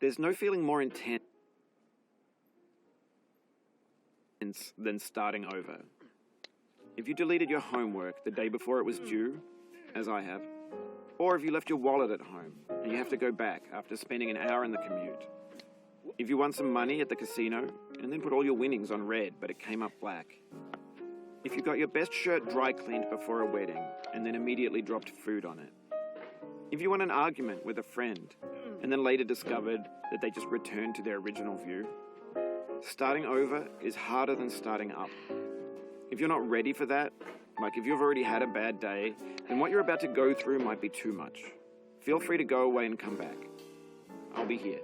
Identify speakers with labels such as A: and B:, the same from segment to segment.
A: There's no feeling more intense than starting over. If you deleted your homework the day before it was due, as I have, or if you left your wallet at home and you have to go back after spending an hour in the commute. If you won some money at the casino and then put all your winnings on red but it came up black. If you got your best shirt dry cleaned before a wedding and then immediately dropped food on it. If you won an argument with a friend and then later discovered that they just returned to their original view. Starting over is harder than starting up. If you're not ready for that, like if you've already had a bad day, then what you're about to go through might be too much. Feel free to go away and come back. I'll be here.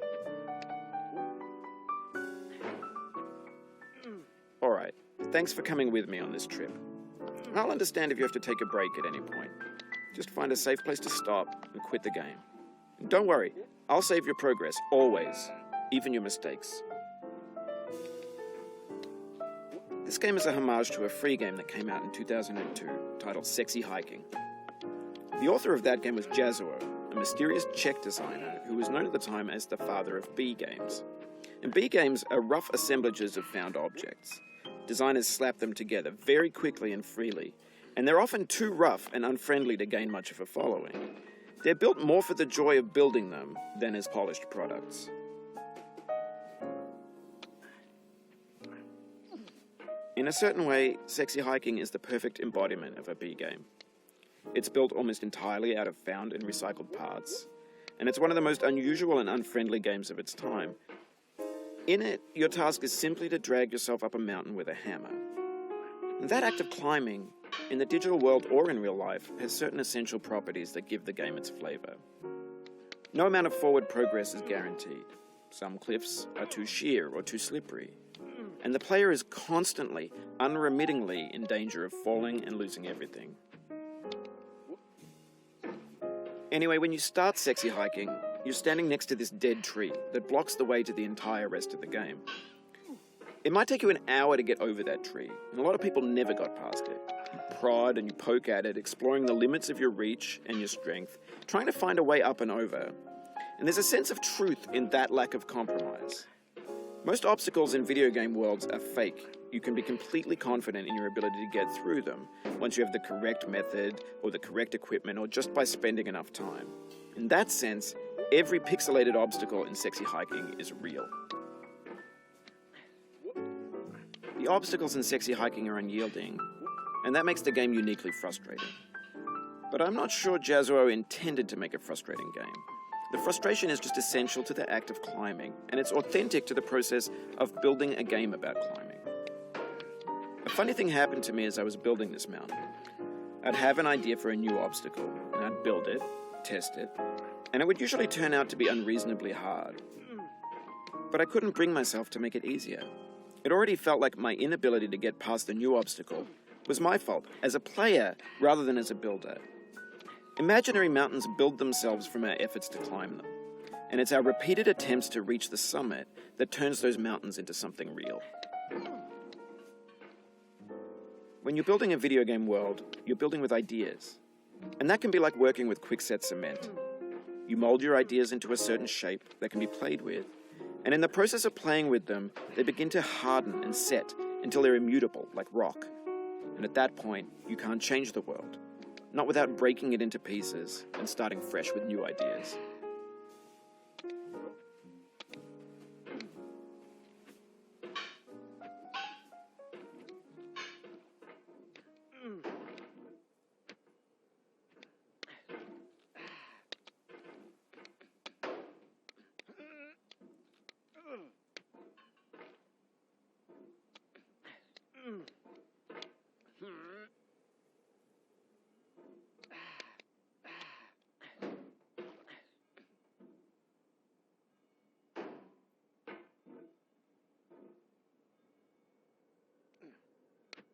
A: Alright, thanks for coming with me on this trip. I'll understand if you have to take a break at any point. Just find a safe place to stop and quit the game. And don't worry, I'll save your progress, always, even your mistakes. This game is a homage to a free game that came out in 2002 titled Sexy Hiking. The author of that game was Jazuo, a mysterious Czech designer who was known at the time as the father of B games. And B games are rough assemblages of found objects. Designers slap them together very quickly and freely, and they're often too rough and unfriendly to gain much of a following. They're built more for the joy of building them than as polished products. In a certain way, Sexy Hiking is the perfect embodiment of a B game. It's built almost entirely out of found and recycled parts, and it's one of the most unusual and unfriendly games of its time. In it, your task is simply to drag yourself up a mountain with a hammer. And that act of climbing, in the digital world or in real life, has certain essential properties that give the game its flavor. No amount of forward progress is guaranteed. Some cliffs are too sheer or too slippery. And the player is constantly, unremittingly in danger of falling and losing everything. Anyway, when you start Sexy Hiking, you're standing next to this dead tree that blocks the way to the entire rest of the game. It might take you an hour to get over that tree, and a lot of people never got past it. You prod and you poke at it, exploring the limits of your reach and your strength, trying to find a way up and over. And there's a sense of truth in that lack of compromise. Most obstacles in video game worlds are fake. You can be completely confident in your ability to get through them once you have the correct method or the correct equipment or just by spending enough time. In that sense, every pixelated obstacle in Sexy Hiking is real. The obstacles in Sexy Hiking are unyielding, and that makes the game uniquely frustrating. But I'm not sure Jazuo intended to make a frustrating game. The frustration is just essential to the act of climbing, and it's authentic to the process of building a game about climbing. A funny thing happened to me as I was building this mountain. I'd have an idea for a new obstacle, and I'd build it, test it, and it would usually turn out to be unreasonably hard. But I couldn't bring myself to make it easier. It already felt like my inability to get past the new obstacle was my fault as a player rather than as a builder. Imaginary mountains build themselves from our efforts to climb them, and it's our repeated attempts to reach the summit that turns those mountains into something real. When you're building a video game world, you're building with ideas, and that can be like working with quickset cement. You mold your ideas into a certain shape that can be played with, and in the process of playing with them, they begin to harden and set until they're immutable, like rock. And at that point, you can't change the world. Not without breaking it into pieces and starting fresh with new ideas.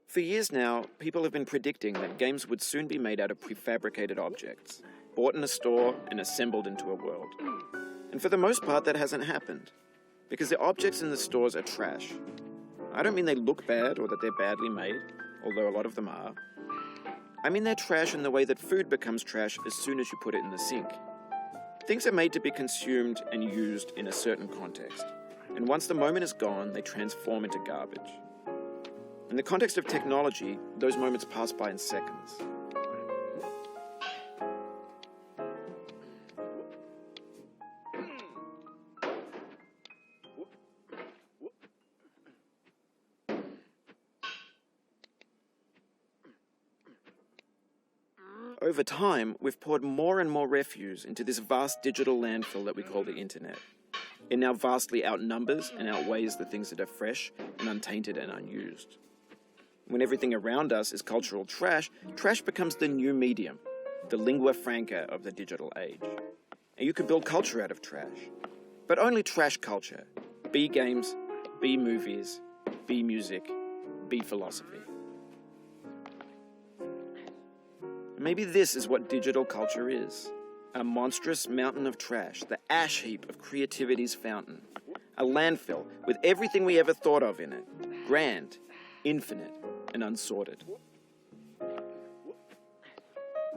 A: For years now, people have been predicting that games would soon be made out of prefabricated objects, bought in a store and assembled into a world. And for the most part, that hasn't happened, because the objects in the stores are trash. I don't mean they look bad or that they're badly made, although a lot of them are. I mean they're trash in the way that food becomes trash as soon as you put it in the sink. Things are made to be consumed and used in a certain context, and once the moment is gone, they transform into garbage. In the context of technology, those moments pass by in seconds. Over time, we've poured more and more refuse into this vast digital landfill that we call the internet. It now vastly outnumbers and outweighs the things that are fresh and untainted and unused. When everything around us is cultural trash, trash becomes the new medium, the lingua franca of the digital age. And you can build culture out of trash. But only trash culture. B games, B movies, B music, B philosophy. Maybe this is what digital culture is. A monstrous mountain of trash, the ash heap of creativity's fountain. A landfill with everything we ever thought of in it. Grand, infinite, and unsorted.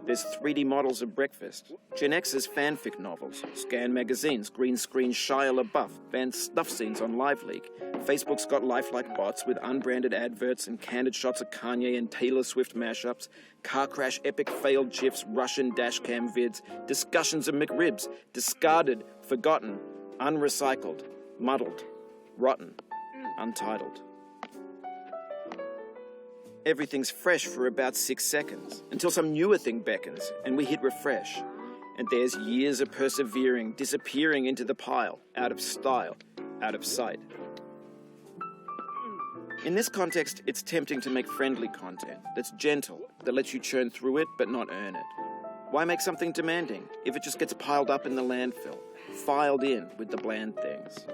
A: There's 3D models of breakfast, Gen X's fanfic novels, Scan magazines, green screen Shia LaBeouf, banned stuff scenes on LiveLeak. Facebook's got lifelike bots with unbranded adverts and candid shots of Kanye and Taylor Swift mashups, car crash epic failed GIFs, Russian dashcam vids, discussions of McRibs, discarded, forgotten, unrecycled, muddled, rotten, untitled. Everything's fresh for about 6 seconds, until some newer thing beckons, and we hit refresh. And there's years of persevering, disappearing into the pile, out of style, out of sight. In this context, it's tempting to make friendly content that's gentle, that lets you churn through it but not earn it. Why make something demanding if it just gets piled up in the landfill, filed in with the bland things?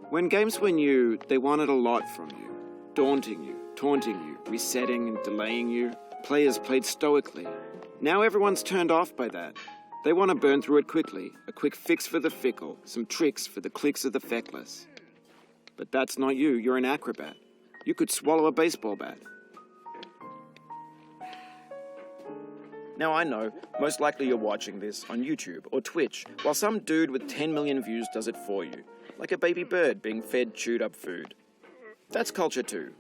A: When games were new, they wanted a lot from you, daunting you, taunting you, resetting and delaying you. Players played stoically. Now everyone's turned off by that. They want to burn through it quickly, a quick fix for the fickle, some tricks for the clicks of the feckless. But that's not you, you're an acrobat. You could swallow a baseball bat. Now I know, most likely you're watching this on YouTube or Twitch, while some dude with 10 million views does it for you, like a baby bird being fed chewed up food. That's culture too.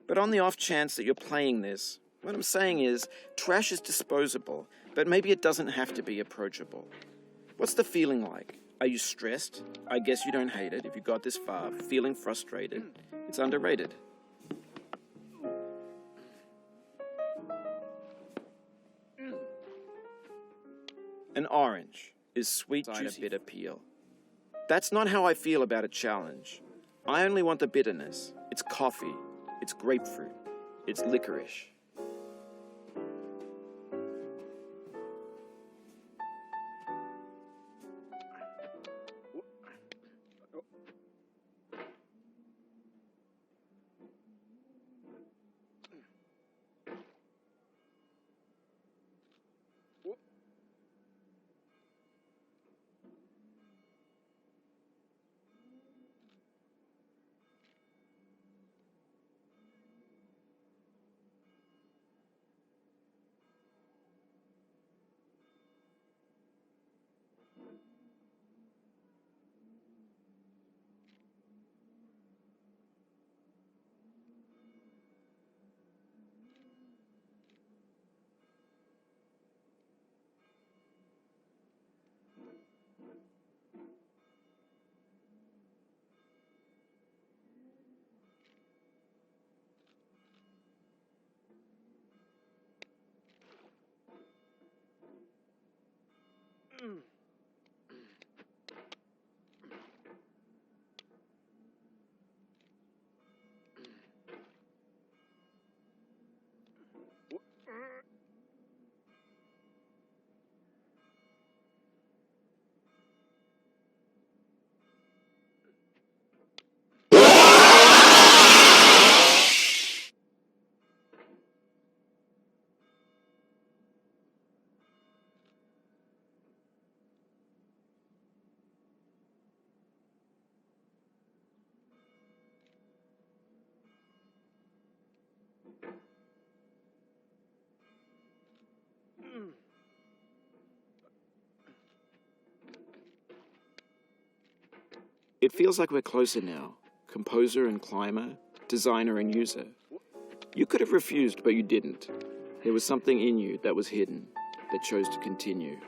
A: But on the off chance that you're playing this, what I'm saying is, trash is disposable, but maybe it doesn't have to be approachable. What's the feeling like? Are you stressed? I guess you don't hate it if you got this far. Feeling frustrated? It's underrated. An orange is sweet, juicy, bitter peel. That's not how I feel about a challenge. I only want the bitterness. It's coffee. It's grapefruit. It's licorice. It feels like we're closer now. Composer and climber, designer and user. You could have refused, but you didn't. There was something in you that was hidden, that chose to continue.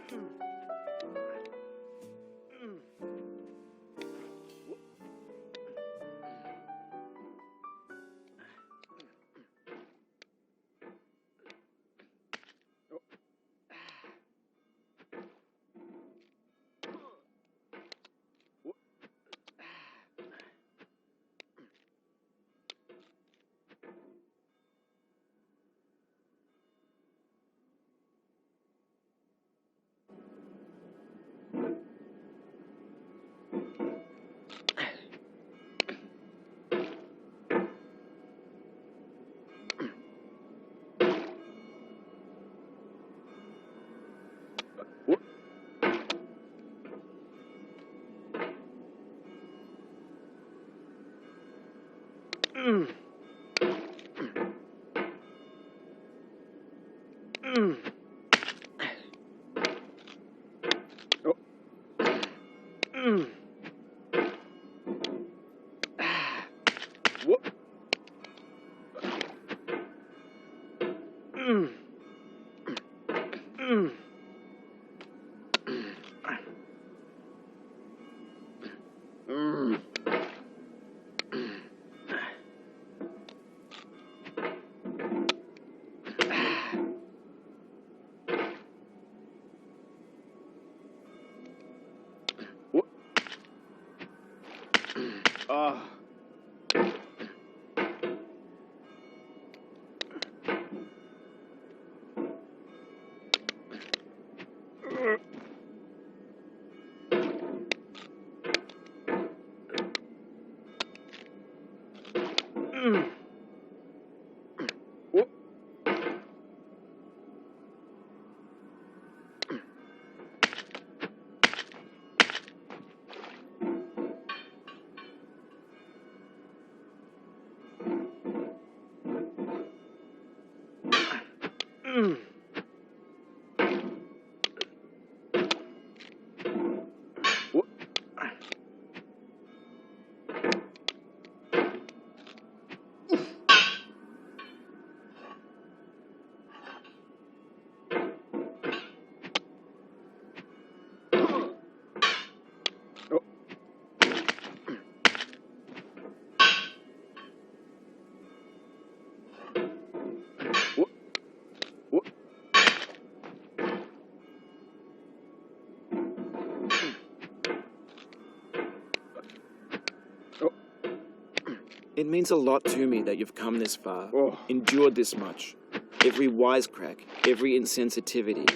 A: It means a lot to me that you've come this far, endured this much. Every wisecrack, every insensitivity,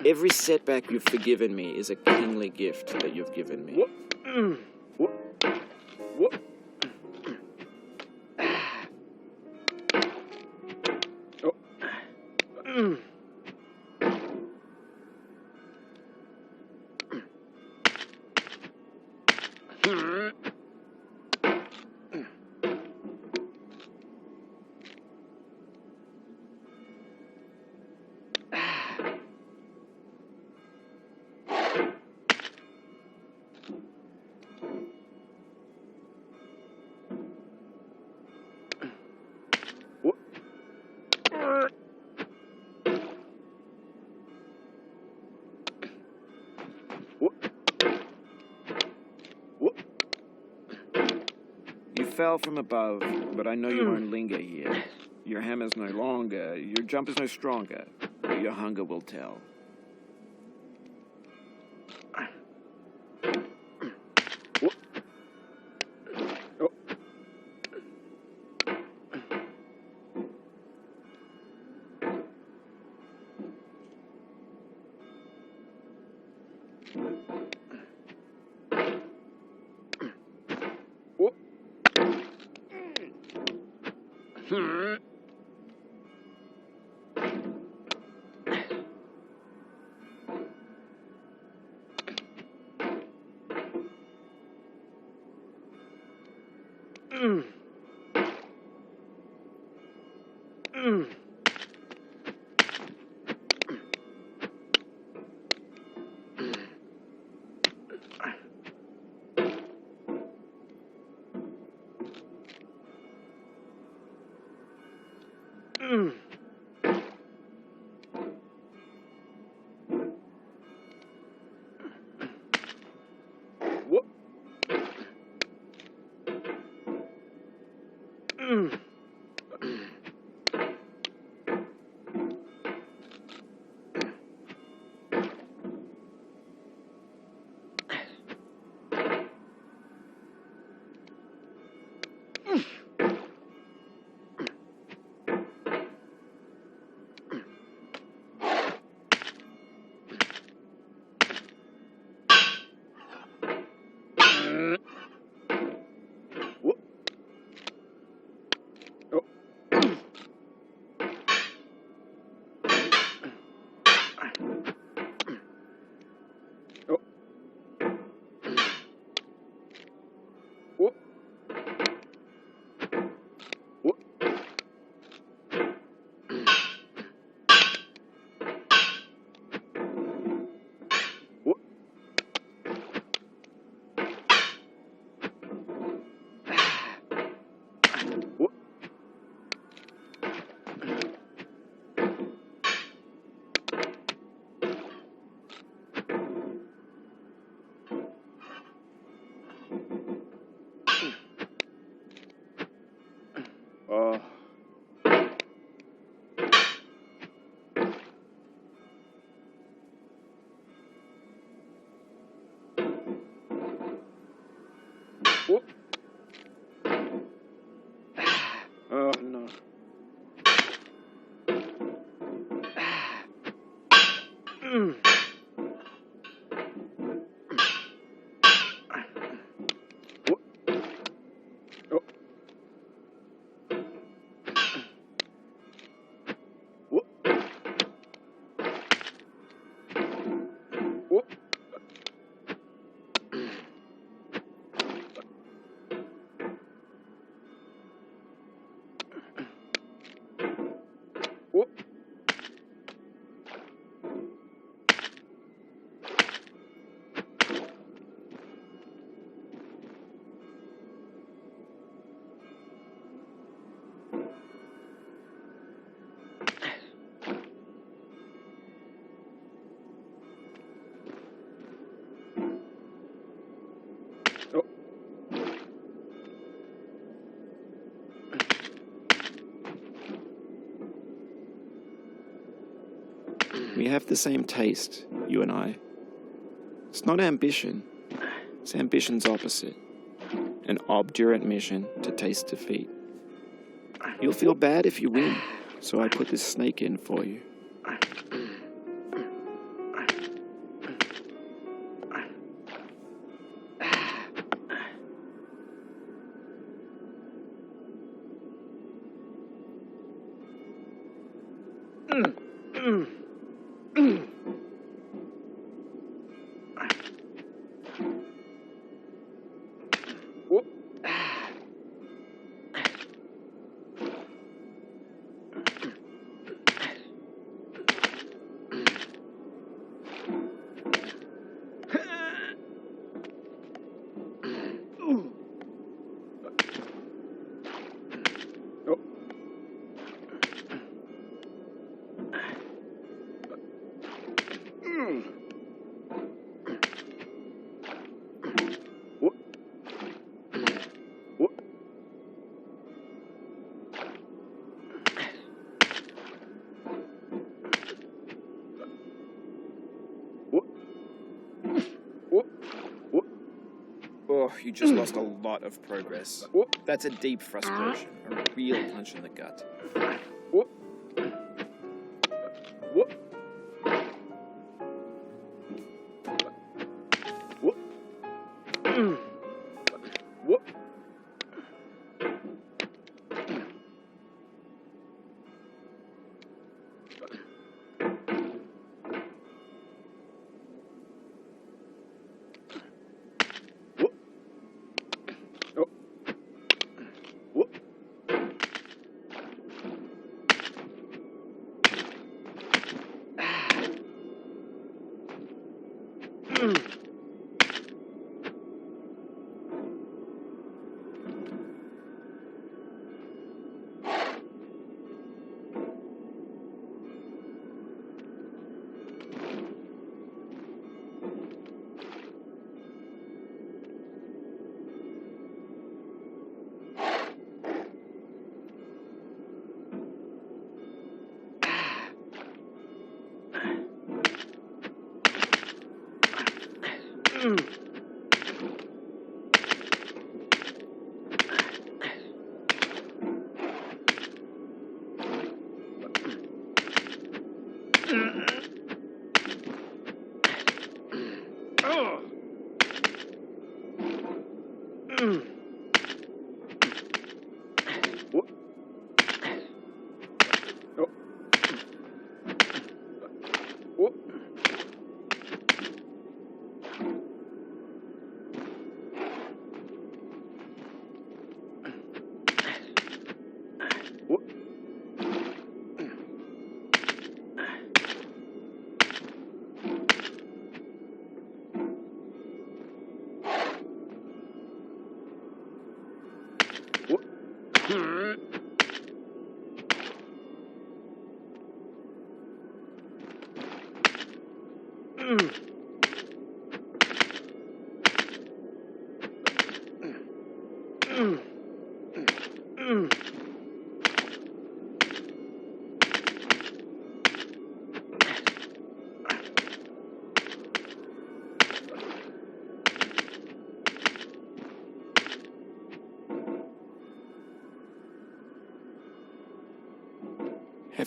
A: every setback you've forgiven me is a kingly gift that you've given me. You fell from above, but I know you won't linger here. Your hammer's no longer, your jump is no stronger, but your hunger will tell. Oh no. We have the same taste, you and I. It's not ambition. It's ambition's opposite. An obdurate mission to taste defeat. You'll feel bad if you win, so I put this snake in for you. Oh, you just lost a lot of progress. That's a deep frustration, a real punch in the gut.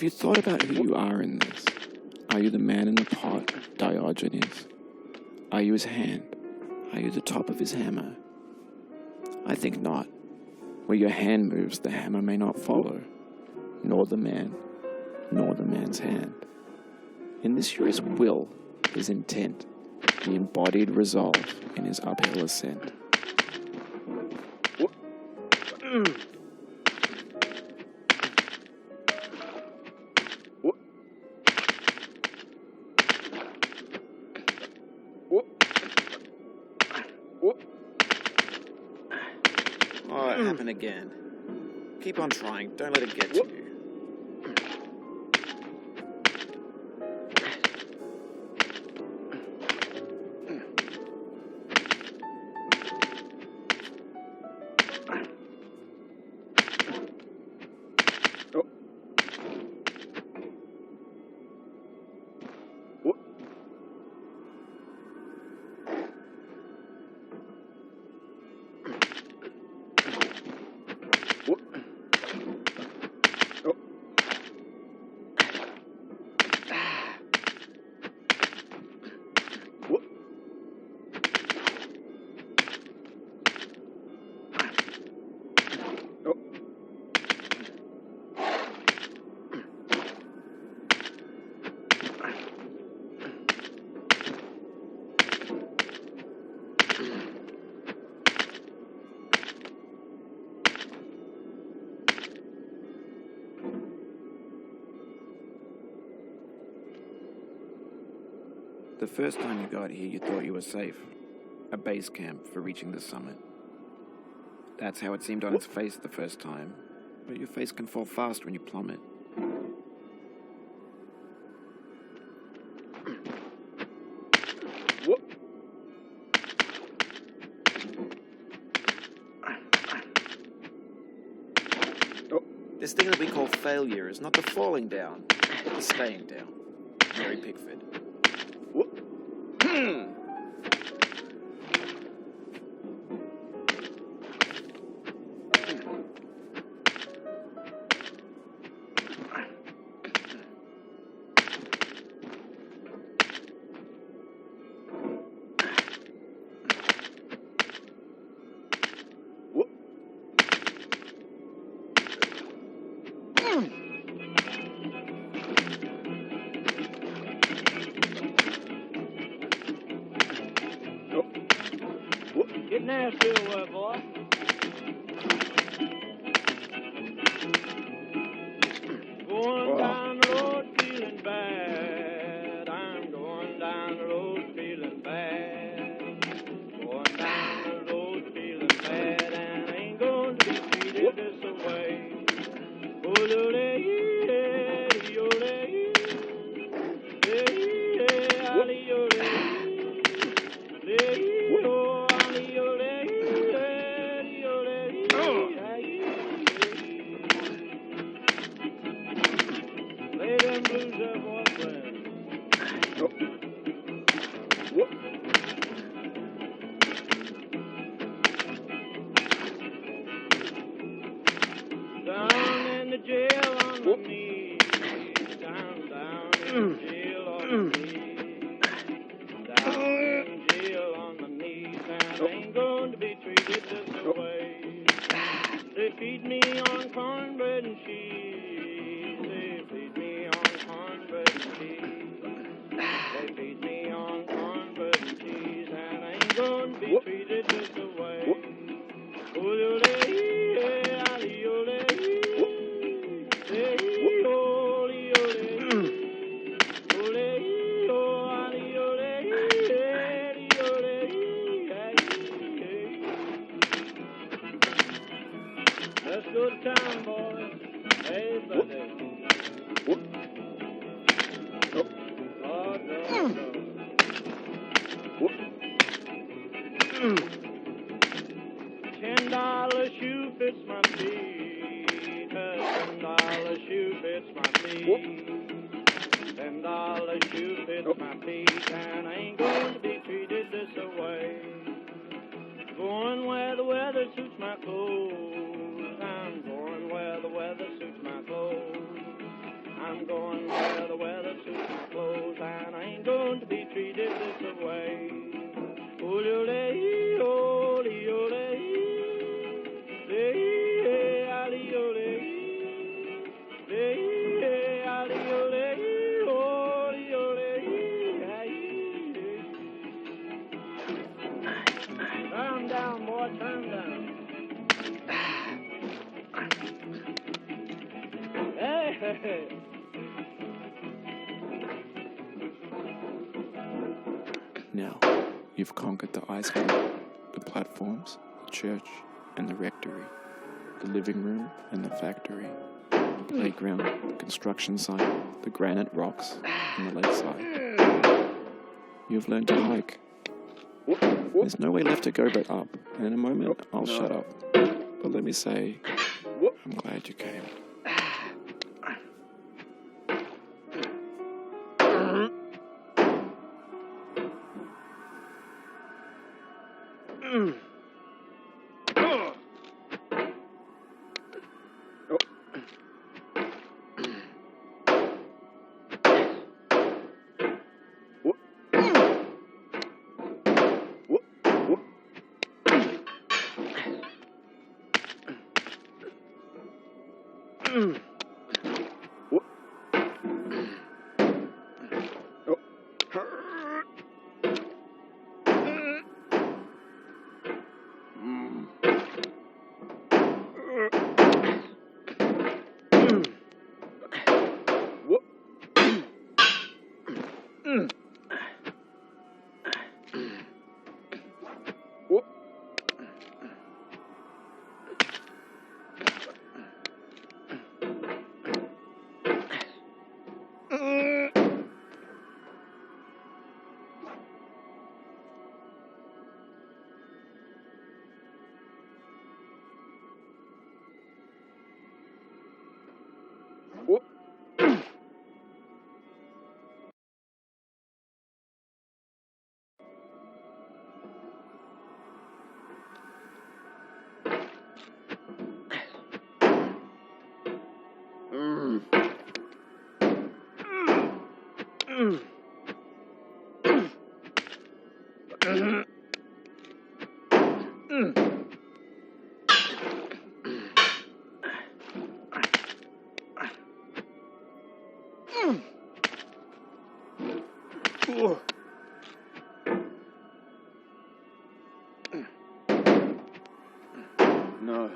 B: Have you thought about who you are in this? Are you the man in the pot, Diogenes? Are you his hand? Are you the top of his hammer? I think not. Where your hand moves, the hammer may not follow, nor the man, nor the man's hand. In this you're his will, his intent, the embodied resolve in his uphill ascent.
A: Oh, it happened again. Keep on trying. Don't let it get to you. The first time you got here, you thought you were safe. A base camp for reaching the summit. That's how it seemed on its face the first time, but your face can fall fast when you plummet. This thing that we call failure is not the falling down, but the staying down. Mary Pickford.
C: Get nasty away, boy. Going down the road feeling bad. I'm going down the road feeling bad. Going down the road feeling bad, and I ain't going to be treated this way. on my knees, down in jail on my knees, down in jail on my knees, and I ain't going to be treated this way. They feed me on cornbread and cheese. They feed me on cornbread and cheese. They feed me on cornbread and cheese, and I ain't going to be treated this way. Let's go to town, boys. Hey, buddy. Oh, no. $10 shoe fits my feet. $10 shoe fits my feet. $10 shoe fits my feet, and I ain't going to be treated this way. Going where the weather suits my clothes. I'm going where the weather suits my clothes. I'm going where the weather suits my clothes, and I ain't going to be treated this way. Calm down, boy, calm down. Hey.
B: Now, you've conquered the ice cream, the platforms, the church, and the rectory, the living room and the factory, the playground, the construction site, the granite rocks, and the lakeside. You've learned to hike. There's no way left to go but up, and in a moment, I'll shut up. But let me say, I'm glad you came.
A: No.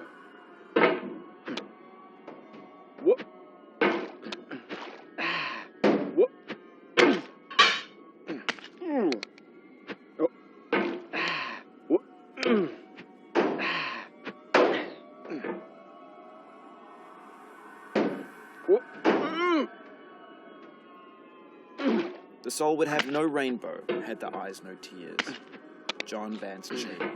A: The soul would have no rainbow had the eyes no tears. John Vance Cheney.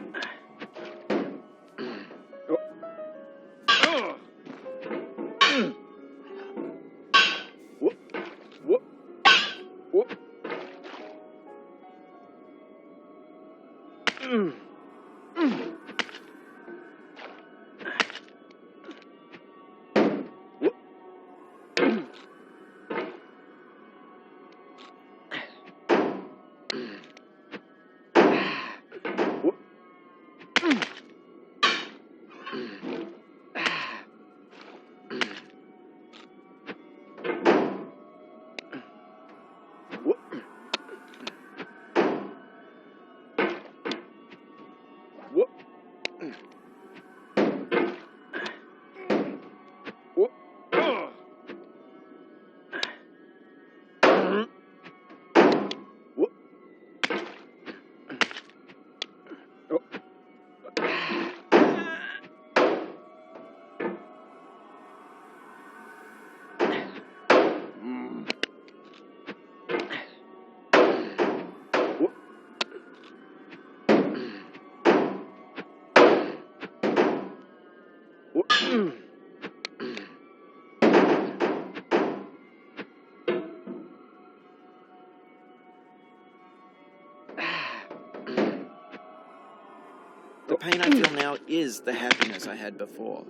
A: pain I feel now is the happiness I had before.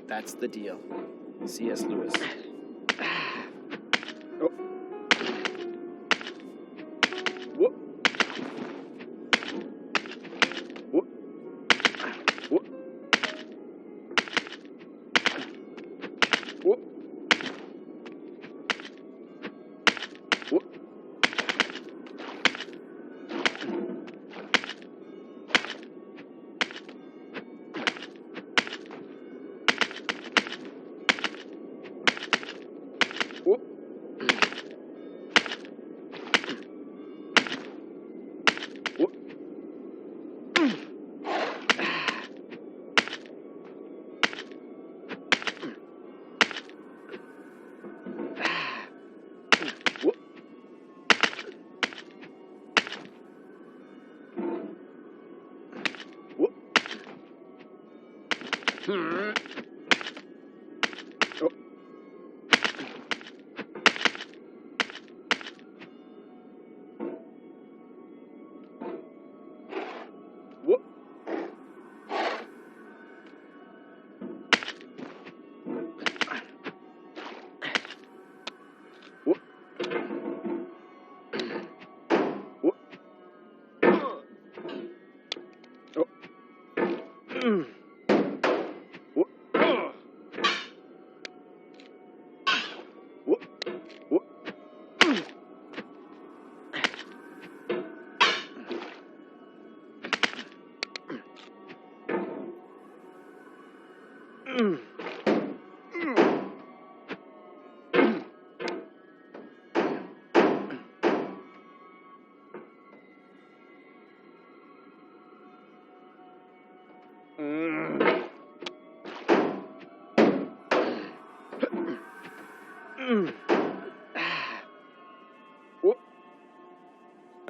A: That's the deal. C.S. Lewis.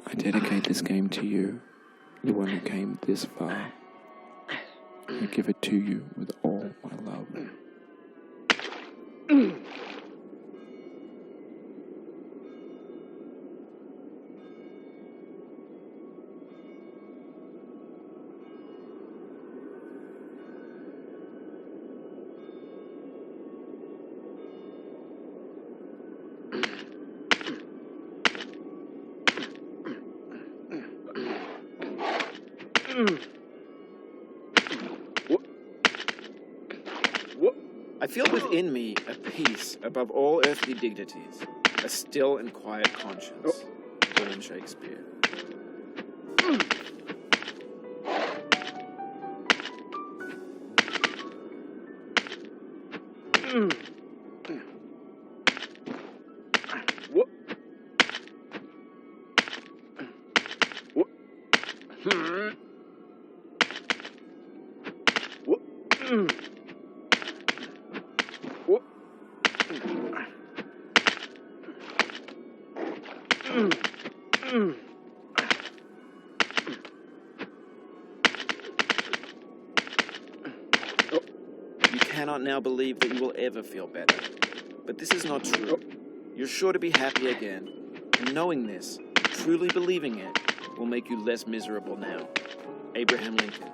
B: I dedicate this game to you, the one who came this far. I give it to you with all my love.
A: I feel within me a peace above all earthly dignities, a still and quiet conscience. William Shakespeare. You cannot now believe that you will ever feel better. But this is not true. You're sure to be happy again. And knowing this, truly believing it, will make you less miserable now. Abraham Lincoln.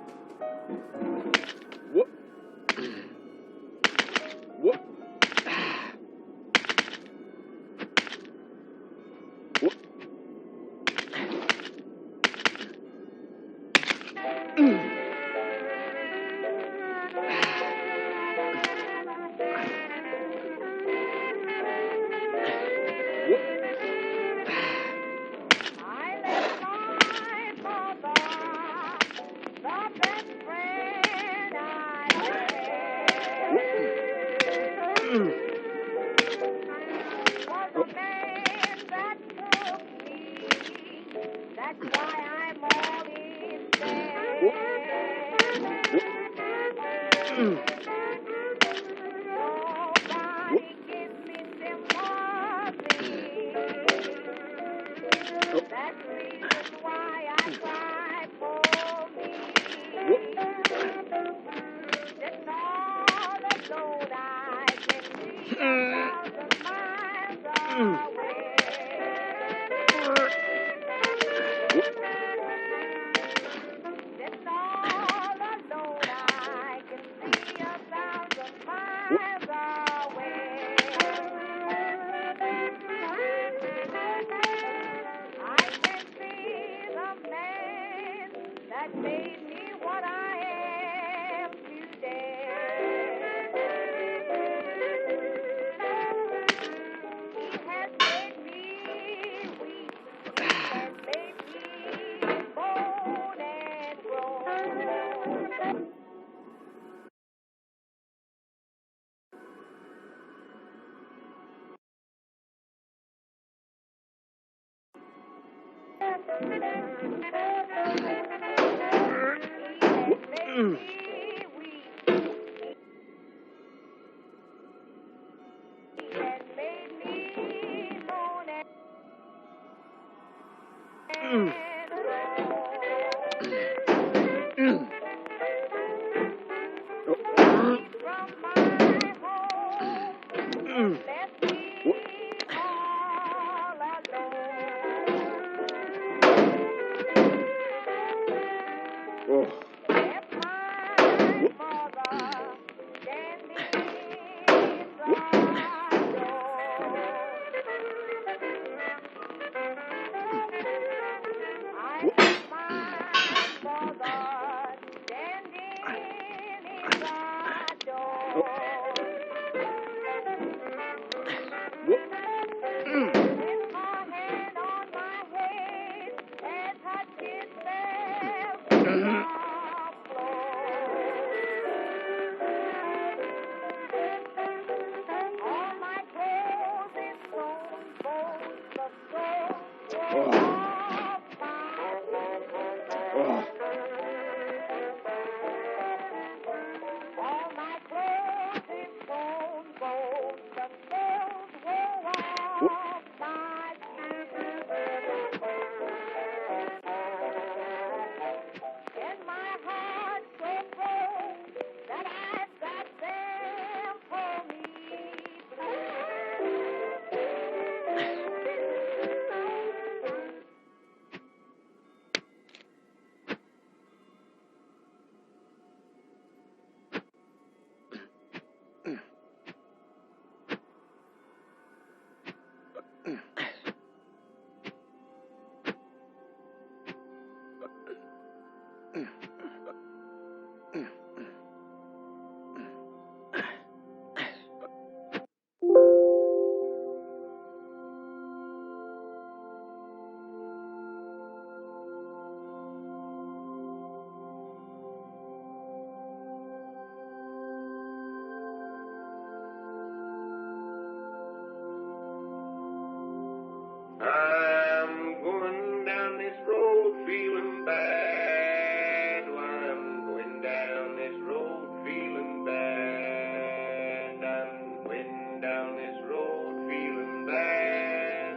C: I'm going down this road feeling bad. I'm going down this road feeling bad. I'm going down this road feeling bad.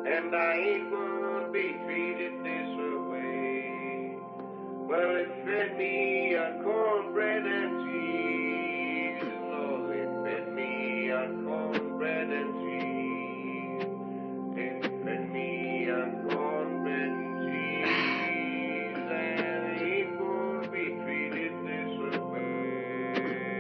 C: And I ain't gonna be treated this way. Well, it fed me on cornbread and cheese. Oh, it fed me on cornbread and cheese. Fed me on cornbread and cheese, and I ain't gonna be treated this way.